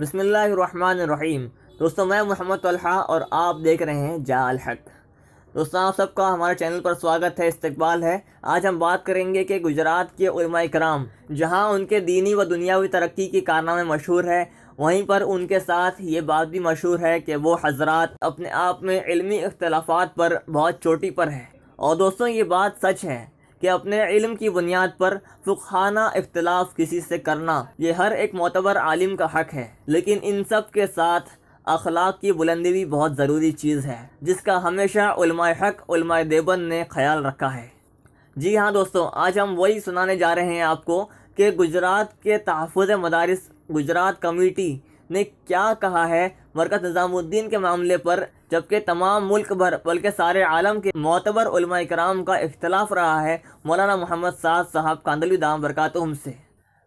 بسم اللہ الرحمن الرحیم۔ دوستوں، میں محمد طلحہ اور آپ دیکھ رہے ہیں جا الحق۔ دوستوں، آپ سب کا ہمارے چینل پر سواگت ہے، استقبال ہے۔ آج ہم بات کریں گے کہ گجرات کے علماء کرام جہاں ان کے دینی و دنیاوی ترقی کی کارنامے مشہور ہے، وہیں پر ان کے ساتھ یہ بات بھی مشہور ہے کہ وہ حضرات اپنے آپ میں علمی اختلافات پر بہت چوٹی پر ہے۔ اور دوستوں، یہ بات سچ ہے کہ اپنے علم کی بنیاد پر فقہانہ اختلاف کسی سے کرنا یہ ہر ایک معتبر عالم کا حق ہے، لیکن ان سب کے ساتھ اخلاق کی بلندی بھی بہت ضروری چیز ہے، جس کا ہمیشہ علماء حق علماء دیوبند نے خیال رکھا ہے۔ جی ہاں دوستوں، آج ہم وہی سنانے جا رہے ہیں آپ کو کہ گجرات کے تحفظ مدارس گجرات کمیٹی نے کیا کہا ہے مرکز نظام الدین کے معاملے پر، جبکہ تمام ملک بھر بلکہ سارے عالم کے معتبر علماء کرام کا اختلاف رہا ہے مولانا محمد سعد صاحب کاندھلوی دامت برکاتہم سے۔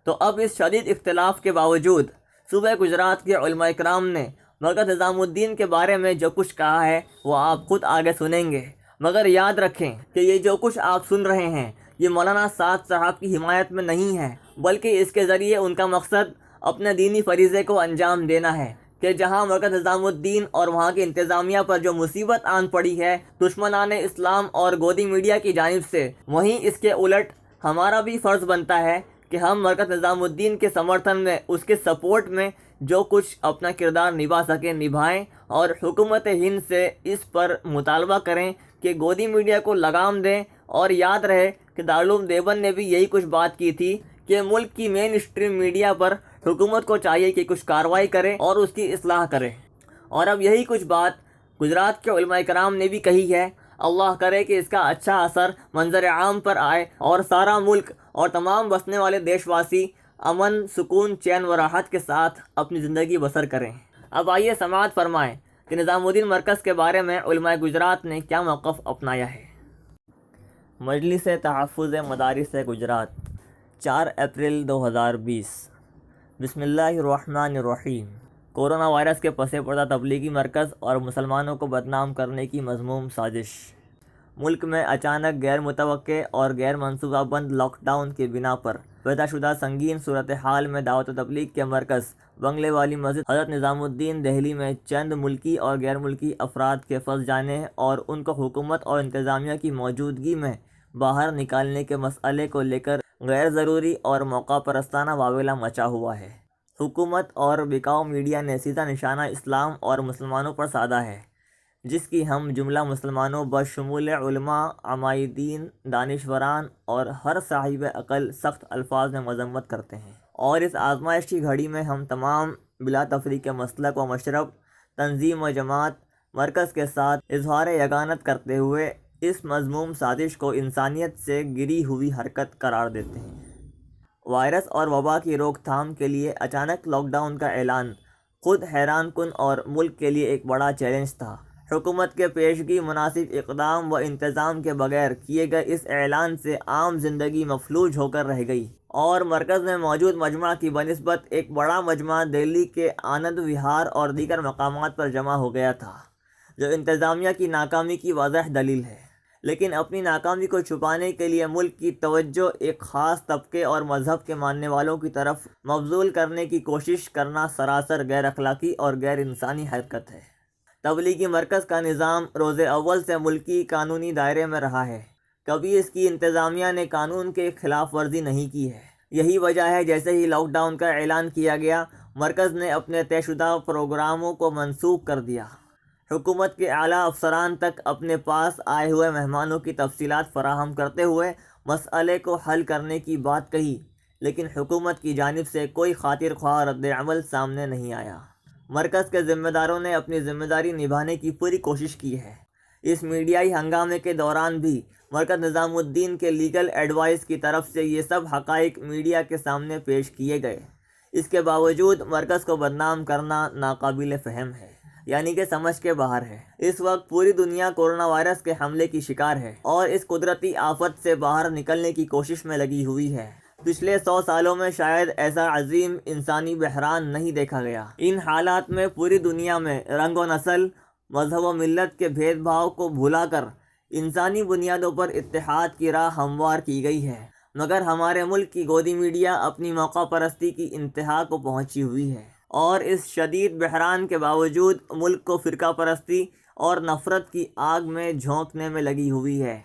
تو اب اس شدید اختلاف کے باوجود صوبہ گجرات کے علماء کرام نے مرکز نظام الدین کے بارے میں جو کچھ کہا ہے وہ آپ خود آگے سنیں گے، مگر یاد رکھیں کہ یہ جو کچھ آپ سن رہے ہیں یہ مولانا سعد صاحب کی حمایت میں نہیں ہے، بلکہ اس کے ذریعے ان کا مقصد اپنے دینی فریضے کو انجام دینا ہے کہ جہاں مرکز نظام الدین اور وہاں کی انتظامیہ پر جو مصیبت آن پڑی ہے دشمنان اسلام اور گودی میڈیا کی جانب سے، وہیں اس کے الٹ ہمارا بھی فرض بنتا ہے کہ ہم مرکز نظام الدین کے سمرتھن میں، اس کے سپورٹ میں جو کچھ اپنا کردار نبھا سکیں نبھائیں، اور حکومت ہند سے اس پر مطالبہ کریں کہ گودی میڈیا کو لگام دیں۔ اور یاد رہے کہ دارالعلوم دیوبند نے بھی یہی کچھ بات کی تھی کہ ملک کی مین اسٹریم میڈیا پر حکومت کو چاہیے کہ کچھ کارروائی کرے اور اس کی اصلاح کرے، اور اب یہی کچھ بات گجرات کے علماء کرام نے بھی کہی ہے۔ اللہ کرے کہ اس کا اچھا اثر منظر عام پر آئے اور سارا ملک اور تمام بسنے والے دیش واسی امن، سکون، چین و راحت کے ساتھ اپنی زندگی بسر کریں۔ اب آئیے سماعت فرمائیں کہ نظام الدین مرکز کے بارے میں علماء گجرات نے کیا موقف اپنایا ہے۔ مجلس تحفظ مدارس گجرات، 4 اپریل 2020۔ بسم اللہ الرحمن الرحیم۔ کورونا وائرس کے پس پردہ تبلیغی مرکز اور مسلمانوں کو بدنام کرنے کی مذموم سازش۔ ملک میں اچانک غیر متوقع اور غیر منصوبہ بند لاک ڈاؤن کی بنا پر پیدا شدہ سنگین صورتحال میں دعوت و تبلیغ کے مرکز بنگلے والی مسجد حضرت نظام الدین دہلی میں چند ملکی اور غیر ملکی افراد کے پھنس جانے اور ان کو حکومت اور انتظامیہ کی موجودگی میں باہر نکالنے کے مسئلے کو لے کر غیر ضروری اور موقع پرستانہ واویلا مچا ہوا ہے۔ حکومت اور بکاؤ میڈیا نے سیدھا نشانہ اسلام اور مسلمانوں پر سادھا ہے، جس کی ہم جملہ مسلمانوں بشمول علماء، عمائدین، دانشوران اور ہر صاحب عقل سخت الفاظ میں مذمت کرتے ہیں۔ اور اس آزمائش کی گھڑی میں ہم تمام بلا تفریق مسلک و مشرب، تنظیم و جماعت، مرکز کے ساتھ اظہار یگانت کرتے ہوئے اس مذموم سازش کو انسانیت سے گری ہوئی حرکت قرار دیتے ہیں۔ وائرس اور وبا کی روک تھام کے لیے اچانک لاک ڈاؤن کا اعلان خود حیران کن اور ملک کے لیے ایک بڑا چیلنج تھا۔ حکومت کے پیشگی مناسب اقدام و انتظام کے بغیر کیے گئے اس اعلان سے عام زندگی مفلوج ہو کر رہ گئی، اور مرکز میں موجود مجمع کی بنسبت ایک بڑا مجمع دہلی کے آنند وہار اور دیگر مقامات پر جمع ہو گیا تھا، جو انتظامیہ کی ناکامی کی واضح دلیل ہے۔ لیکن اپنی ناکامی کو چھپانے کے لیے ملک کی توجہ ایک خاص طبقے اور مذہب کے ماننے والوں کی طرف مبذول کرنے کی کوشش کرنا سراسر غیر اخلاقی اور غیر انسانی حرکت ہے۔ تبلیغی مرکز کا نظام روز اول سے ملکی قانونی دائرے میں رہا ہے، کبھی اس کی انتظامیہ نے قانون کے خلاف ورزی نہیں کی ہے۔ یہی وجہ ہے جیسے ہی لاک ڈاؤن کا اعلان کیا گیا، مرکز نے اپنے طے شدہ پروگراموں کو منسوخ کر دیا۔ حکومت کے اعلیٰ افسران تک اپنے پاس آئے ہوئے مہمانوں کی تفصیلات فراہم کرتے ہوئے مسئلے کو حل کرنے کی بات کہی، لیکن حکومت کی جانب سے کوئی خاطر خواہ رد عمل سامنے نہیں آیا۔ مرکز کے ذمہ داروں نے اپنی ذمہ داری نبھانے کی پوری کوشش کی ہے۔ اس میڈیائی ہنگامے کے دوران بھی مرکز نظام الدین کے لیگل ایڈوائز کی طرف سے یہ سب حقائق میڈیا کے سامنے پیش کیے گئے۔ اس کے باوجود مرکز کو بدنام کرنا ناقابل فہم ہے، یعنی کہ سمجھ کے باہر ہے۔ اس وقت پوری دنیا کورونا وائرس کے حملے کی شکار ہے اور اس قدرتی آفت سے باہر نکلنے کی کوشش میں لگی ہوئی ہے۔ پچھلے 100 سالوں میں شاید ایسا عظیم انسانی بحران نہیں دیکھا گیا۔ ان حالات میں پوری دنیا میں رنگ و نسل، مذہب و ملت کے بھید بھاؤ کو بھلا کر انسانی بنیادوں پر اتحاد کی راہ ہموار کی گئی ہے، مگر ہمارے ملک کی گودی میڈیا اپنی موقع پرستی کی انتہا کو پہنچی ہوئی ہے اور اس شدید بحران کے باوجود ملک کو فرقہ پرستی اور نفرت کی آگ میں جھونکنے میں لگی ہوئی ہے۔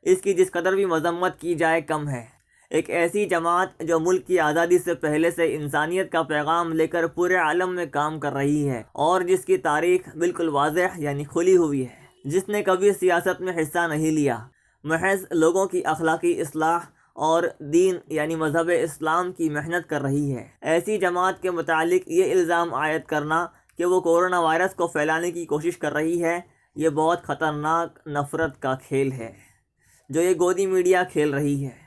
اس کی جس قدر بھی مذمت کی جائے کم ہے۔ ایک ایسی جماعت جو ملک کی آزادی سے پہلے سے انسانیت کا پیغام لے کر پورے عالم میں کام کر رہی ہے، اور جس کی تاریخ بالکل واضح یعنی کھلی ہوئی ہے، جس نے کبھی سیاست میں حصہ نہیں لیا، محض لوگوں کی اخلاقی اصلاح اور دین یعنی مذہب اسلام کی محنت کر رہی ہے۔ ایسی جماعت کے متعلق یہ الزام عائد کرنا کہ وہ کورونا وائرس کو پھیلانے کی کوشش کر رہی ہے، یہ بہت خطرناک نفرت کا کھیل ہے جو یہ گودی میڈیا کھیل رہی ہے۔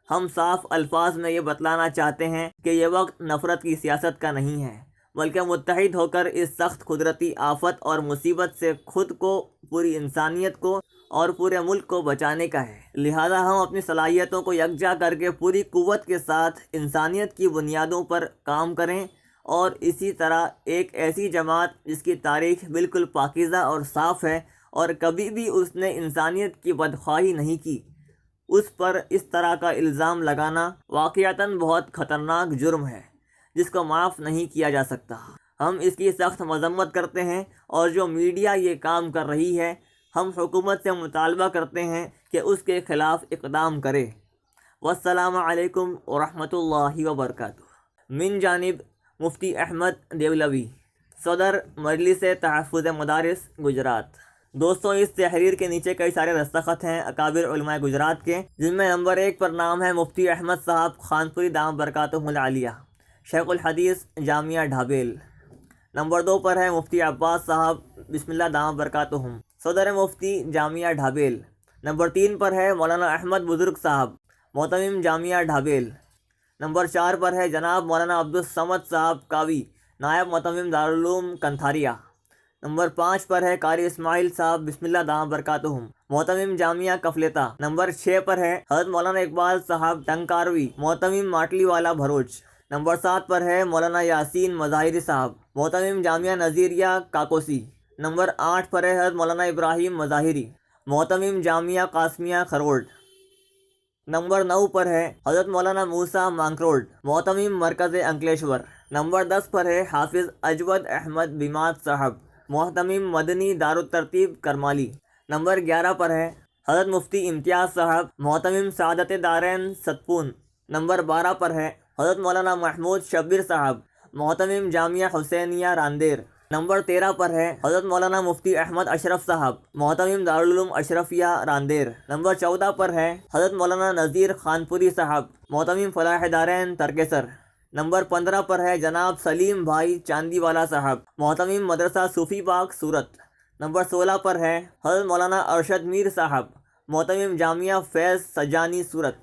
ہم صاف الفاظ میں یہ بتلانا چاہتے ہیں کہ یہ وقت نفرت کی سیاست کا نہیں ہے، بلکہ متحد ہو کر اس سخت قدرتی آفت اور مصیبت سے خود کو، پوری انسانیت کو اور پورے ملک کو بچانے کا ہے۔ لہذا ہم اپنی صلاحیتوں کو یکجا کر کے پوری قوت کے ساتھ انسانیت کی بنیادوں پر کام کریں، اور اسی طرح ایک ایسی جماعت جس کی تاریخ بالکل پاکیزہ اور صاف ہے اور کبھی بھی اس نے انسانیت کی بدخواہی نہیں کی، اس پر اس طرح کا الزام لگانا واقعتاً بہت خطرناک جرم ہے جس کو معاف نہیں کیا جا سکتا۔ ہم اس کی سخت مذمت کرتے ہیں، اور جو میڈیا یہ کام کر رہی ہے، ہم حکومت سے مطالبہ کرتے ہیں کہ اس کے خلاف اقدام کرے۔ والسلام علیکم ورحمۃ اللہ وبرکاتہ۔ من جانب مفتی احمد دیولوی، صدر مجلس تحفظ مدارس گجرات۔ دوستوں، اس تحریر کے نیچے کئی سارے دستخط ہیں اکابر علماء گجرات کے، جن میں نمبر 1 پر نام ہے مفتی احمد صاحب خانپوری دامت برکاتہم العالیہ، شیخ الحدیث جامعہ ڈھابیل۔ نمبر 2 پر ہے مفتی عباس صاحب بسم اللہ دامت برکاتہم، صدر مفتی جامعہ ڈھابیل۔ نمبر 3 پر ہے مولانا احمد بزرگ صاحب، معتمم جامعہ ڈھابیل۔ نمبر 4 پر ہے جناب مولانا عبدالصمد صاحب کاوی، نائب معتمم دارالعلوم کنتھاریہ۔ نمبر 5 پر ہے قاری اسماعیل صاحب بسم اللہ دامت برکاتہم، معتمم جامعہ کفلتا۔ نمبر 6 پر ہے حضرت مولانا اقبال صاحب ٹنکاروی، معتمم ماٹلی والا بھروچ۔ نمبر 7 پر ہے مولانا یاسین مظاہری صاحب، معتمم جامعہ نظیریہ کاکوسی۔ نمبر 8 پر ہے حضرت مولانا ابراہیم مظاہری، معتمم جامعہ قاسمیہ کھروڑ۔ نمبر 9 پر ہے حضرت مولانا موسیٰ مانکروڈ، معتمم مرکز انکلیشور۔ نمبر 10 پر ہے حافظ اجود احمد بیمات صاحب، معتمم مدنی دارالترتیب کرمالی۔ نمبر 11 پر ہے حضرت مفتی امتیاز صاحب، معتمم سعادت دارین ستپون۔ نمبر 12 پر ہے حضرت مولانا محمود شبیر صاحب، معتمم جامعہ حسینیہ راندیر۔ نمبر 13 پر ہے حضرت مولانا مفتی احمد اشرف صاحب، معتمم دارالعلوم اشرفیہ راندیر۔ نمبر 14 پر ہے حضرت مولانا نذیر خانپوری صاحب، معتمم فلاح دارین ترکیسر۔ نمبر 15 پر ہے جناب سلیم بھائی چاندی والا صاحب، معتمم مدرسہ صوفی باغ سورت۔ نمبر 16 پر ہے حضرت مولانا ارشد میر صاحب، معتمم جامعہ فیض سجانی سورت۔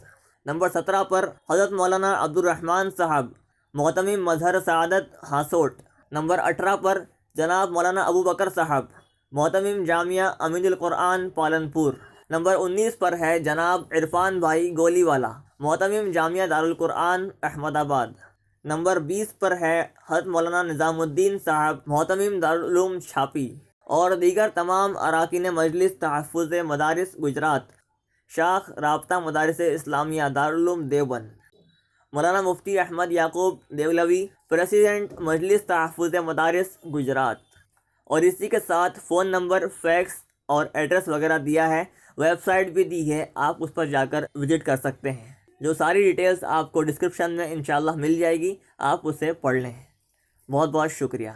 نمبر 17 پر حضرت مولانا عبد الرحمن صاحب، معتمم مظہر سعادت ہاسوٹ۔ نمبر 18 پر جناب مولانا ابو بکر صاحب، معتمم جامعہ امین القرآن پالنپور۔ نمبر 19 پر ہے جناب عرفان بھائی گولی والا، معتمم جامعہ دارالقرآن احمد آباد۔ نمبر 20 پر ہے حضرت مولانا نظام الدین صاحب، معتمم دارالعلوم چھاپی، اور دیگر تمام اراکین مجلس تحفظ مدارس گجرات، شاخ رابطہ مدارس اسلامیہ دارالعلوم دیوبند۔ مولانا مفتی احمد یعقوب دیولوی، پریزیڈنٹ مجلس تحفظ مدارس گجرات۔ اور اسی کے ساتھ فون نمبر، فیکس اور ایڈریس وغیرہ دیا ہے، ویب سائٹ بھی دی ہے، آپ اس پر جا کر وزٹ کر سکتے ہیں، جو ساری ڈیٹیلز آپ کو ڈسکرپشن میں انشاءاللہ مل جائے گی، آپ اسے پڑھ لیں۔ بہت بہت شکریہ۔